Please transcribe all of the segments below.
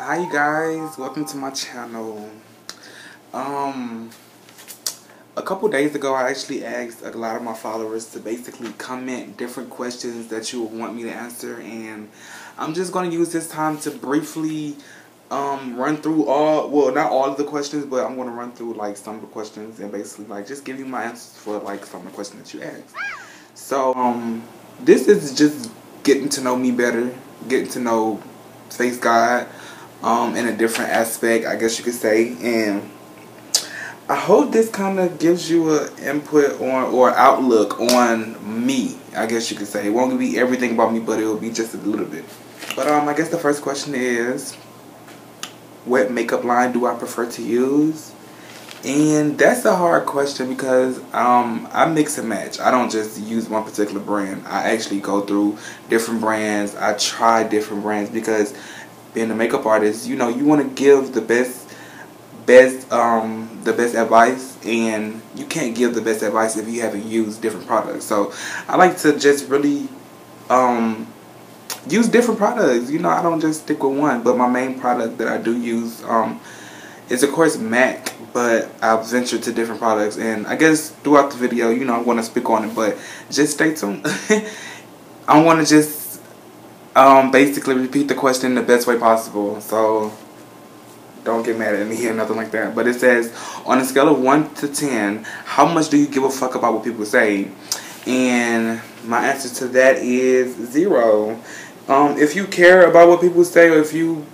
Hi you guys, welcome to my channel. A couple days ago I actually asked a lot of my followers to basically comment different questions that you would want me to answer, and I'm just going to use this time to briefly run through not all of the questions, but I'm going to run through like some of the questions and basically like just give you my answers for like some of the questions that you asked. So this is just getting to know me better, getting to know FaceGod in a different aspect, I guess you could say, and I hope this kind of gives you an input on or outlook on me, I guess you could say. It won't be everything about me, but it will be just a little bit. But I guess the first question is, what makeup line do I prefer to use? And that's a hard question because I mix and match. I don't just use one particular brand. I actually go through different brands. I try different brands because being a makeup artist, you know, you want to give the best advice, and you can't give the best advice if you haven't used different products. So I like to just really use different products. You know, I don't just stick with one, but my main product that I do use is of course MAC, but I've ventured to different products, and I guess throughout the video, you know, I'm going to speak on it, but just stay tuned. I want to just basically repeat the question in the best way possible, so don't get mad at me or nothing like that. But it says, on a scale of 1 to 10, how much do you give a fuck about what people say? And my answer to that is 0. If you care about what people say, or if you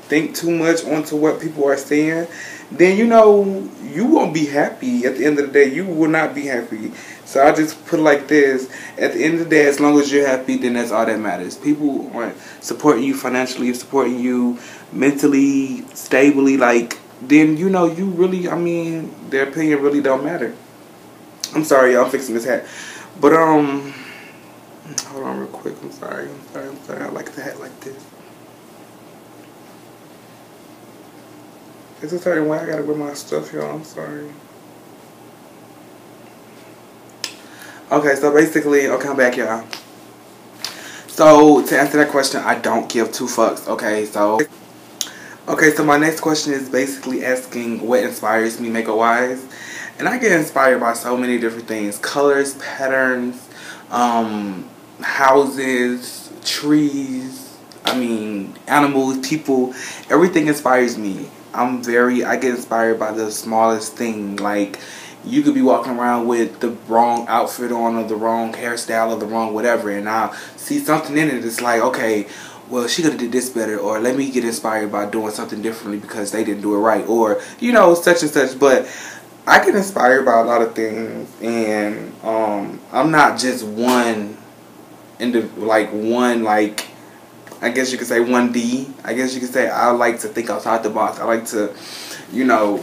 think too much onto what people are saying, then you know you won't be happy. At the end of the day, you will not be happy. So I just put it like this: at the end of the day, as long as you're happy, then that's all that matters. People aren't supporting you financially, supporting you mentally, stably, like, then you know you really, I mean, their opinion really don't matter. I'm sorry, y'all, I'm fixing this hat. But hold on real quick. I'm sorry. I like the hat like this. It's a certain way I gotta wear my stuff, y'all. I'm sorry. Okay, so basically, okay, I'm back, y'all. So to answer that question, I don't give two fucks. Okay, so my next question is basically asking what inspires me makeup wise, and I get inspired by so many different things: colors, patterns, houses, trees. I mean, animals, people. Everything inspires me. I get inspired by the smallest thing. Like, you could be walking around with the wrong outfit on, or the wrong hairstyle, or the wrong whatever, and I'll see something in it. It's like, okay, well, she could have did this better, or let me get inspired by doing something differently because they didn't do it right, or, you know, such and such. But I get inspired by a lot of things, and I'm not just one I guess you could say 1D. I guess you could say I like to think outside the box. I like to, you know,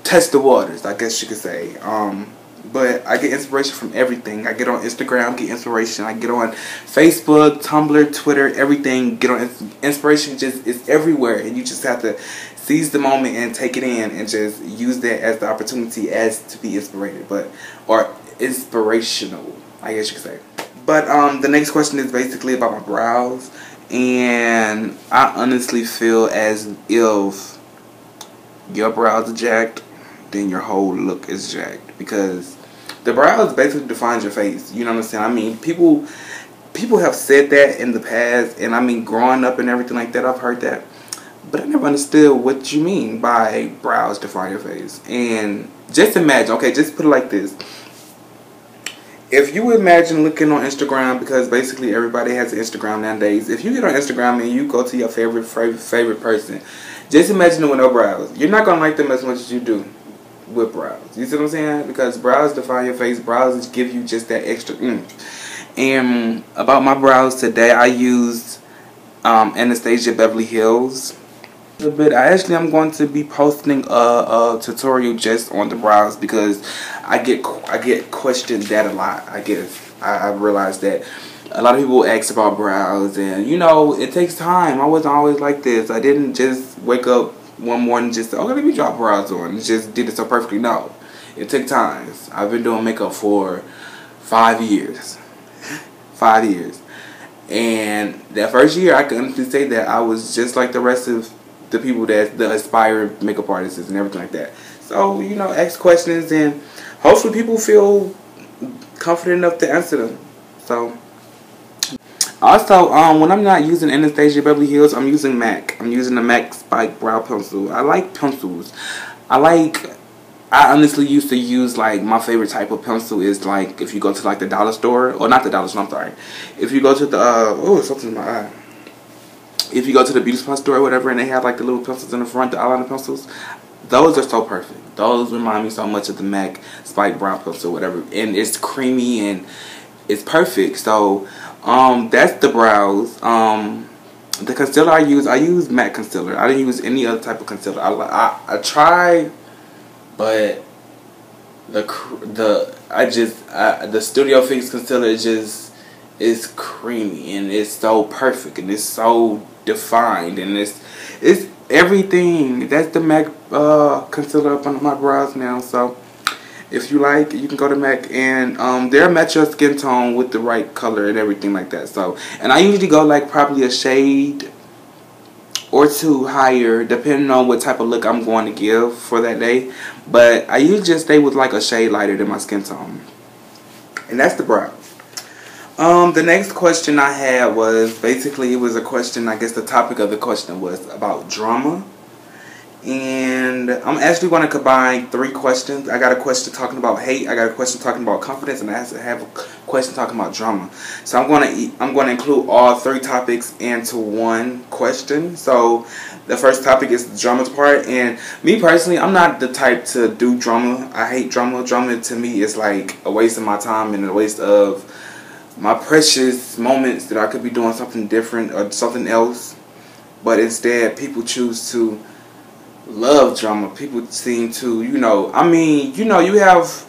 test the waters, I guess you could say. But I get inspiration from everything. I get on Instagram, get inspiration. I get on Facebook, Tumblr, Twitter, everything. Get on inspiration. Just is everywhere, and you just have to seize the moment and take it in, and just use that as the opportunity as to be inspired, or inspirational, I guess you could say. But the next question is basically about my brows, and I honestly feel as if your brows are jacked, then your whole look is jacked, because the brows basically defines your face. You know what I'm saying? I mean, people have said that in the past, and I mean, growing up and everything like that, I've heard that, but I never understood what you mean by brows define your face. And just imagine, okay, just put it like this. If you imagine looking on Instagram, because basically everybody has an Instagram nowadays. If you get on Instagram and you go to your favorite person, just imagine them with no brows. You're not going to like them as much as you do with brows. You see what I'm saying? Because brows define your face. Brows give you just that extra And about my brows today, I used Anastasia Beverly Hills. But I'm going to be posting a tutorial just on the brows, because I get questioned that a lot. I realized that a lot of people ask about brows, and you know, it takes time. I wasn't always like this. I didn't just wake up one morning and just say, okay, let me drop brows on, and just did it so perfectly. No, it took time. I've been doing makeup for 5 years. 5 years. And that first year, I can honestly say that I was just like the rest of the people that the aspiring makeup artists and everything like that. So, you know, ask questions and hopefully people feel confident enough to answer them. So, also, when I'm not using Anastasia Beverly Hills, I'm using MAC. I'm using the MAC Spike Brow Pencil. I like pencils. I honestly used to use, like, my favorite type of pencil is, like, if you go to, like, the dollar store, or not the dollar store, I'm sorry. If you go to the, oh, something in my eye. If you go to the beauty supply store or whatever, and they have, like, the little pencils in the front, the eyeliner pencils, those are so perfect. Those remind me so much of the MAC Spike Brow Pencil, whatever. And it's creamy and it's perfect. So, that's the brows. The concealer I use MAC concealer. I didn't use any other type of concealer. I tried, but the Studio Fix concealer is creamy and it's so perfect and it's so defined and it's everything. That's the MAC concealer up under my brows now. So if you like, you can go to MAC and they'll match your skin tone with the right color and everything like that. So, and I usually go like probably a shade or two higher depending on what type of look I'm going to give for that day. But I usually just stay with like a shade lighter than my skin tone. And that's the brows. The next question I had was basically, it was a question, I guess the topic of the question was about drama. And I'm actually going to combine 3 questions. I got a question talking about hate, I got a question talking about confidence, and I have a question talking about drama. So I'm going to include all 3 topics into one question. So the first topic is the drama part, and me personally, I'm not the type to do drama. I hate drama. Drama to me is like a waste of my time and a waste of my precious moments that I could be doing something different or something else. But instead, people choose to love drama. People seem to, you know, I mean, you know, you have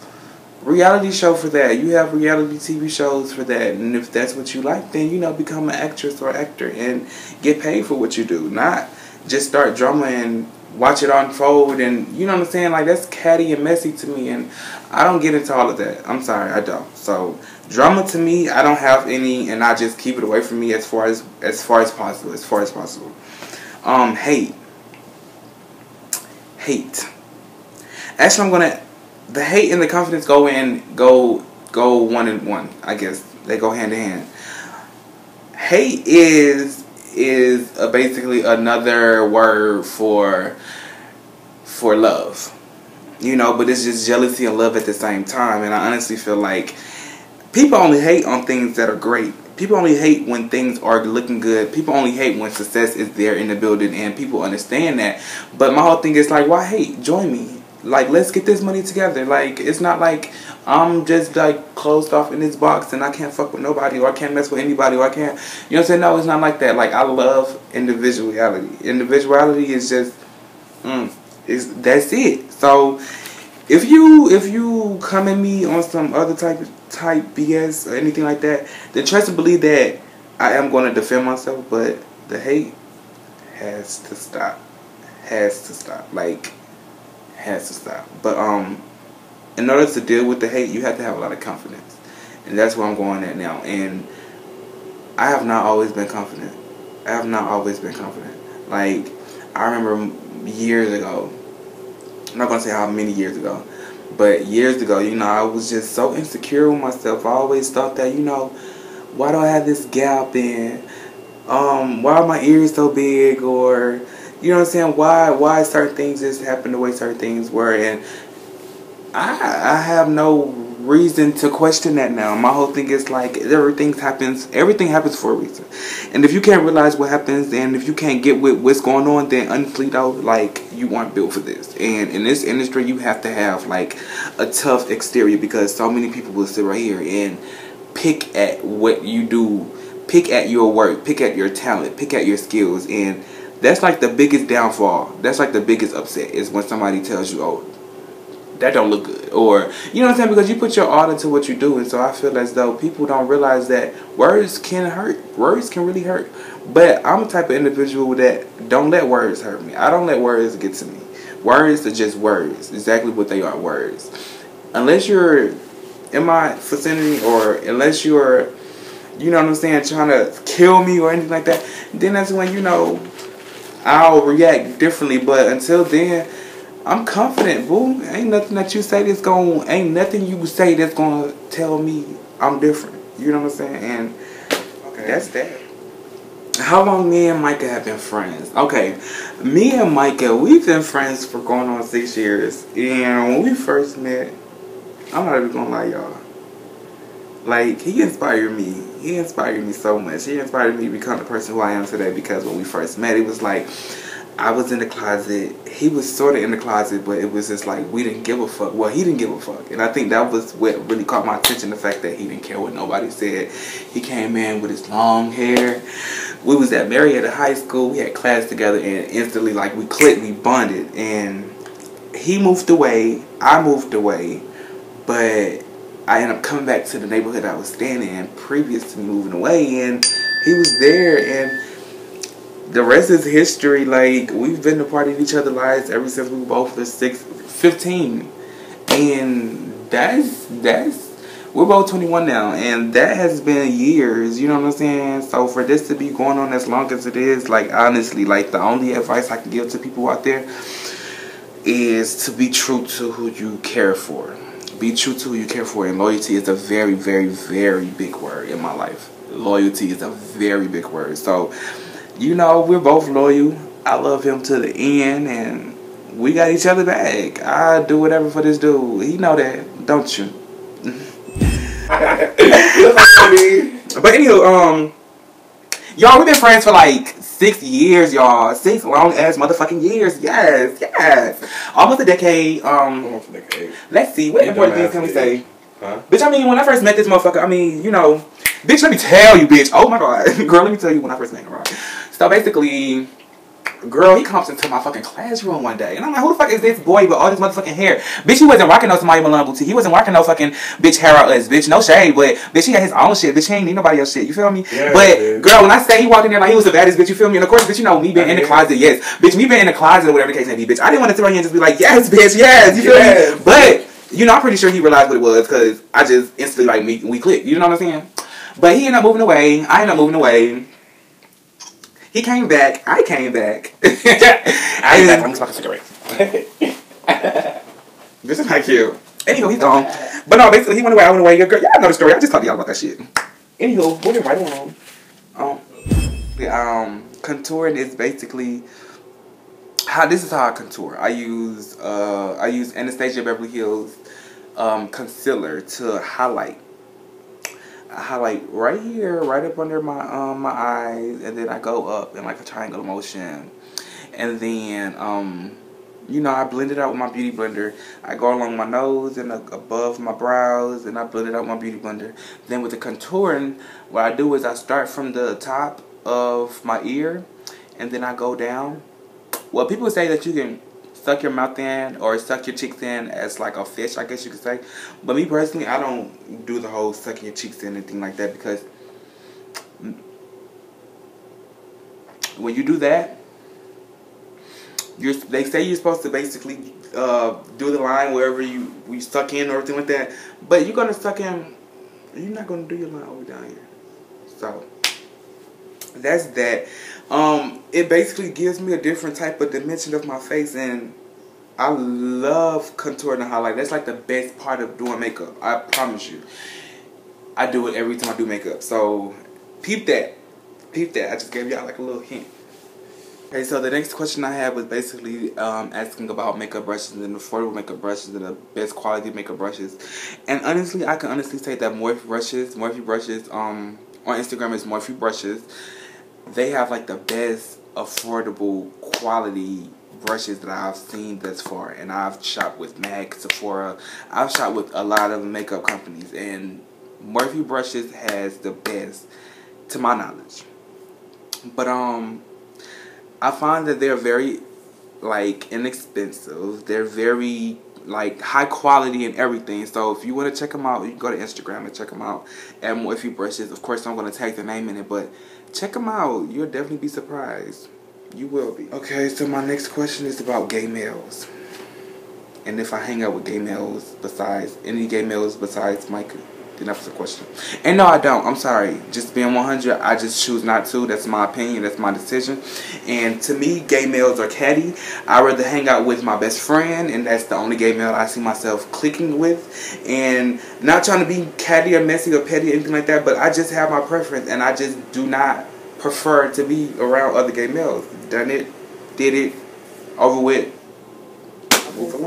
reality show for that. You have reality TV shows for that. And if that's what you like, then, you know, become an actress or actor and get paid for what you do. Not just start drama and watch it unfold and, you know what I'm saying? Like, that's catty and messy to me. And I don't get into all of that. I'm sorry, I don't. So, drama to me, I don't have any, and I just keep it away from me as far as possible. Hate. Actually, the hate and the confidence go one in one. I guess they go hand in hand. Hate is basically another word for love, you know, but it's just jealousy and love at the same time. And I honestly feel like people only hate on things that are great. People only hate when things are looking good. People only hate when success is there in the building, and people understand that. But my whole thing is like, why hate? Join me. Like, let's get this money together. Like, it's not like I'm just like closed off in this box and I can't fuck with nobody, or I can't mess with anybody, or I can't, you know what I'm saying? No, it's not like that. Like, I love individuality. Individuality is just, that's it. So if you come at me on some other type BS or anything like that, then trust and believe that I am going to defend myself. But the hate has to stop. Like, has to stop. But in order to deal with the hate, you have to have a lot of confidence, and that's where I'm going at now. And I have not always been confident. Like, I remember years ago, I'm not going to say how many years ago, but years ago, you know, I was just so insecure with myself. I always thought that, you know, why do I have this gap in? Why are my ears so big? Or, you know what I'm saying? Why certain things just happen the way certain things were? And I have no reason to question that now. My whole thing is like, everything happens for a reason. And if you can't realize what happens, and if you can't get with what's going on, then honestly though, like, you aren't built for this. And in this industry, you have to have like a tough exterior, because so many people will sit right here and pick at what you do, pick at your work, pick at your talent, pick at your skills. And that's like the biggest downfall. That's like the biggest upset, is when somebody tells you, oh, that don't look good, or, you know what I'm saying, because you put your all into what you do. And so I feel as though people don't realize that words can hurt. Words can really hurt. But I'm the type of individual that don't let words hurt me. I don't let words get to me. Words are just words, exactly what they are, words. Unless you're in my vicinity, or unless you're you know what I'm saying, trying to kill me or anything like that, then that's when, you know, I'll react differently. But until then, I'm confident, boo. Ain't nothing that you say that's ain't nothing you say that's gonna tell me I'm different. You know what I'm saying? And okay, that's that. How long me and Micah have been friends? Okay, me and Micah, we've been friends for going on 6 years. And when we first met, I'm not even gonna lie, y'all. Like, he inspired me. He inspired me so much. He inspired me to become the person who I am today, because when we first met, it was like, I was in the closet. He was sort of in the closet, but it was just like, we didn't give a fuck. Well, he didn't give a fuck. And I think that was what really caught my attention, the fact that he didn't care what nobody said. He came in with his long hair. We was at Marietta High School. We had class together, and instantly, like, we clicked, we bonded. And he moved away. I moved away. But I ended up coming back to the neighborhood I was staying in previous to me moving away, and he was there, and the rest is history. Like, we've been a part of each other's lives ever since we were both 15, and we're both 21 now, and that has been years, you know what I'm saying? So for this to be going on as long as it is, like, honestly, like, the only advice I can give to people out there is to be true to who you care for. Be true to who you care for, and loyalty is a very, very, very big word in my life. Loyalty is a very big word. So, you know, we're both loyal. I love him to the end, and we got each other back. I do whatever for this dude. He know that, don't you? But anywho, y'all, we've been friends for like 6 years, y'all. 6 long ass motherfucking years. Yes, yes. Almost a decade. Almost a decade. Let's see. What important things can we say? Huh? Bitch, I mean, when I first met this motherfucker, I mean, you know, bitch, let me tell you, bitch. Oh my god. Girl, let me tell you when I first met him, right? So basically, girl, he comes into my fucking classroom one day, and I'm like, who the fuck is this boy with all this motherfucking hair? Bitch, he wasn't rocking no Samaya Milan boutique. He wasn't rocking no fucking bitch hair out us, bitch. No shade, but bitch, he got his own shit. Bitch, he ain't need nobody else shit. You feel me? Yeah, but dude. Girl, when I say he walked in there like he was the baddest bitch, you feel me? And of course, bitch, you know me being in the closet, yes, bitch, me being in the closet or whatever the case may be, bitch. I didn't want to sit right here and just be like, yes, bitch, yes, you feel me? But you know, I'm pretty sure he realized what it was, because I just instantly like we clicked. You know what I'm saying? But he ended up moving away. I ended up moving away. He came back. I came back. I came back. I'm smoking cigarettes. This is not cute. Anywho, he's gone. But no, basically, he went away. I went away. Girl, y'all know the story. I just talked to y'all about that shit. Anywho, moving right along. Contouring is basically this is how I contour. I use Anastasia Beverly Hills concealer to highlight. I highlight right here, right up under my my eyes, and then I go up in like a triangle motion, and then you know, I blend it out with my beauty blender. I go along my nose and above my brows, and I blend it out with my beauty blender. Then with the contouring, what I do is I start from the top of my ear, and then I go down. Well, people say that you can suck your mouth in or suck your cheeks in as like a fish, I guess you could say. But me personally, I don't do the whole sucking your cheeks in and anything like that, because when you do that, they say you're supposed to basically do the line wherever you suck in or everything like that. But you're gonna suck in, you're not gonna do your line over down here. So that's that. It basically gives me a different type of dimension of my face, and I love contouring and highlight. That's like the best part of doing makeup. I promise you. I do it every time I do makeup. So peep that. Peep that. I just gave y'all like a little hint. Okay, so the next question I had was basically asking about makeup brushes and affordable makeup brushes and the best quality makeup brushes. And honestly, I can honestly say that Morphe brushes on Instagram is Morphe brushes. They have like the best affordable quality brushes that I've seen thus far. And I've shopped with MAC, Sephora. I've shopped with a lot of makeup companies, and Morphe brushes has the best to my knowledge. But I find that they're very like inexpensive. They're very like high quality and everything. So if you want to check them out, you can go to Instagram and check them out at Morphe brushes. Of course, I'm going to tag the name in it, but check them out. You'll definitely be surprised. You will be. Okay, so my next question is about gay males. And if I hang out with gay males besides, any gay males besides Micah. think that was a question. And no, I don't. I'm sorry. Just being 100, I just choose not to. That's my opinion. That's my decision. And to me, gay males are catty. I'd rather hang out with my best friend, and that's the only gay male I see myself clicking with. And not trying to be catty or messy or petty or anything like that, but I just have my preference, and I just do not prefer to be around other gay males. Done it, did it, over with.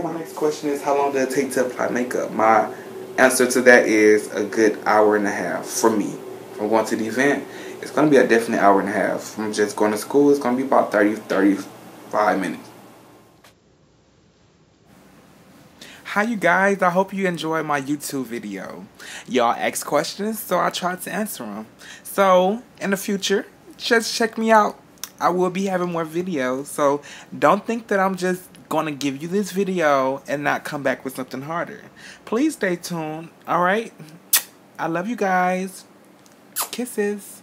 My next question is, how long does it take to apply makeup? My answer to that is a good hour and a half for me. From going to the event, it's going to be a definite hour and a half. From just going to school, it's going to be about 35 minutes. Hi you guys, I hope you enjoyed my YouTube video. Y'all asked questions, so I tried to answer them. So, in the future, just check me out. I will be having more videos, so don't think that I'm just going to give you this video and not come back with something harder. Please stay tuned, alright? I love you guys. Kisses.